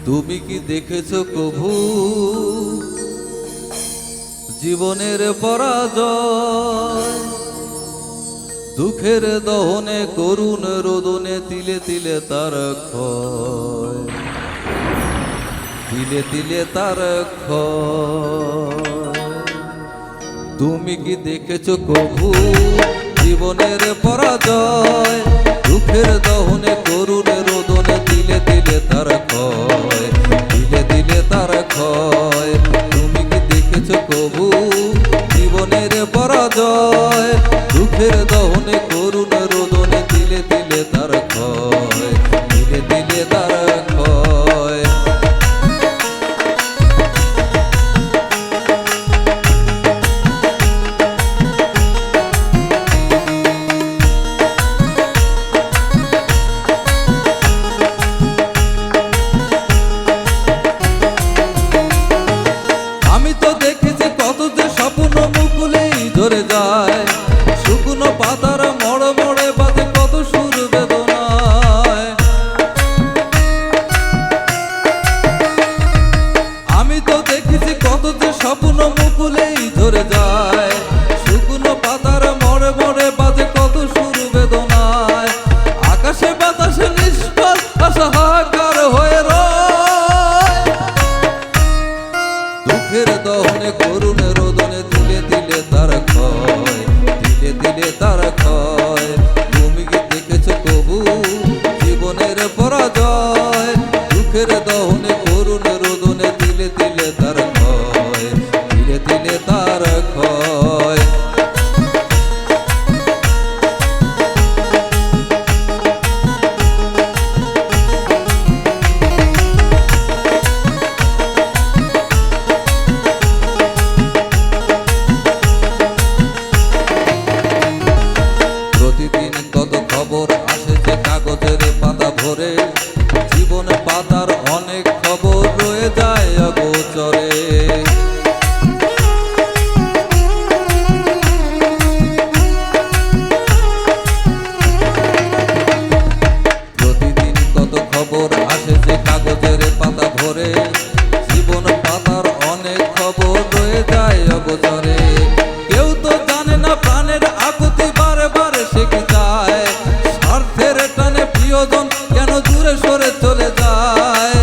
তুমি কি দেখেছো কভু জীবনের পরাজয়? দুঃখের দহনে করুণ রোদনে তিলে তিলে তার ক্ষয়, তিলে তিলে তার ক্ষয়। তুমি কি দেখেছো কভু জীবনের পরাজয়? দুঃখের দহনে করুণ রোদনে তিলে তিলে তার ক্ষয়, তিলে তিলে তার ক্ষয়। তুমি কি দেখেছো কভু জীবনের পরাজয়? দুঃখের দহনে করুণ রোদনে তিলে তিলে তার ক্ষয়, তিলে তিলে তার ক্ষয়। ধরে যায় শুকনো পাতার মোড়ে মোড়ে বাজে কত সুর বেদনায়। আমি তো দেখেছি কত যে স্বপ্ন মুকুলেই ধরে যায়, শুকনো পাতার মোড়ে মোড়ে বাজে কত সুর বেদনায়। আকাশে বাতাসে নিষ্ফল অসহাকার হয়ে রয়, দুঃখের দহনে করুণ রোদনে তিলে তিলে তার ক্ষয়, তিলে তিলে তার ক্ষয়। তুমি কি দেখেছো কভু জীবনের পরাজয়? দুঃখের দহনে করুণ রোদনে তিলে তিলে তার ক্ষয়, তিলে তিলে তার ক্ষয়। প্রতিদিন কত খবর আসে যে কাগজের পাতা ভরে, জীবন পাতার অনেক খবর রয়ে যায় অগোচরে। প্রতিদিন কত খবর আসে যে কাগজের পাতা ভরে, জীবন পাতার অনেক খবর রয়ে যায় অগোচরে। কেউ তো জানে না প্রাণের আকুতি বারে বারে সে কি চায়, স্বার্থের টানে প্রিয়জন কেন দূরে সরে চলে যায়।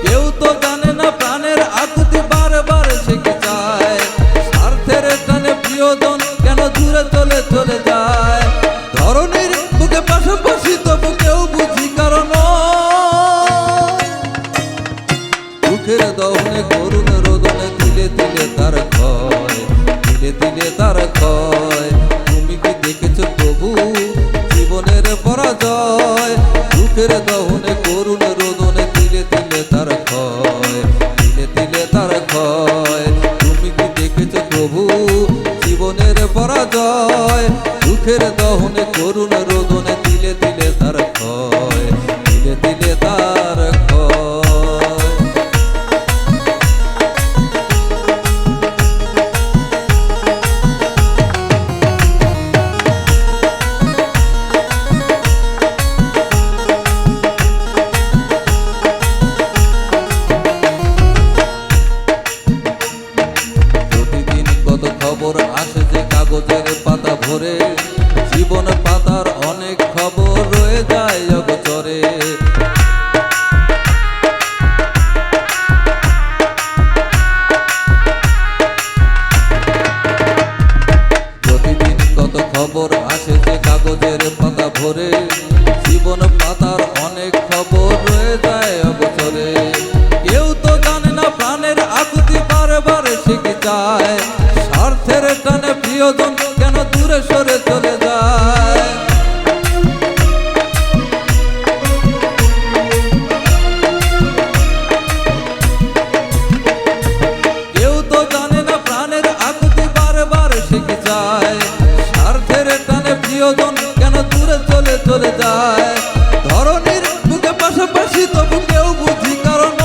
কেউ তো জানে না প্রাণের আকুতি বারে বারে সে কি চায়, স্বার্থের টানে প্রিয়জন কেন দূরে চলে চলে যায়। ধরনীর বুকে পাশাপাশি তবু কেউ বুঝি কারণ, দুঃখের দহনে করুণ রোদনে তিলে তিলে তার ক্ষয়, তিলে তিলে তার ক্ষয়। তুমি কি দেখেছো প্রভু জীবনের পরাজয়? দুঃখের দহনে করুণ রোদনে তিলে তিলে তার ক্ষয়, তিলে তিলে তার ক্ষয়। তুমি কি দেখেছো প্রভু জীবনের পরাজয়? দুঃখের দহনে করুণ রোদনে তিলে তিলে তার ক্ষয়, তিলে তিলে তার ক্ষয়। প্রতিদিন কত খবর আসে যে কাগজের পাতা ভরে, জীবন পাতার অনেক খবর রয়ে যায় অগোচরে। প্রতিদিন কত খবর আসে যে কাগজের পাতা ভরে, জীবন পাতার অনেক খবর রয়ে যায় অগোচরে। কেউ তো জানে না প্রাণের আকুতি বারে বারে সে কি চায়, স্বার্থের টানে প্রিয়জন কেন দূরে সরে চলে যায়। কেউ তো জানে না প্রাণের আকুতি বারে বারে সে কি চায়, স্বার্থের টানে প্রিয়জন কেন দূরে চলে চলে যায়। ধরনীর বুকে পাশাপাশি তবু কেউ বুঝি কারণ,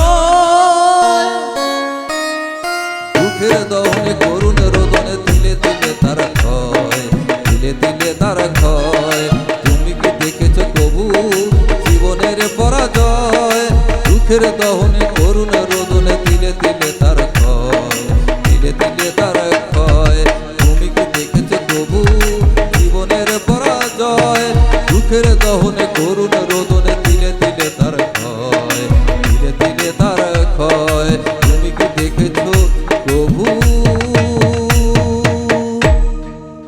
দুঃখের দহনে করুণ ক্ষয়, দুঃখের দহনে করুণ রোদনে তিলে তিলে তার ক্ষয়, তিলে তিলে তার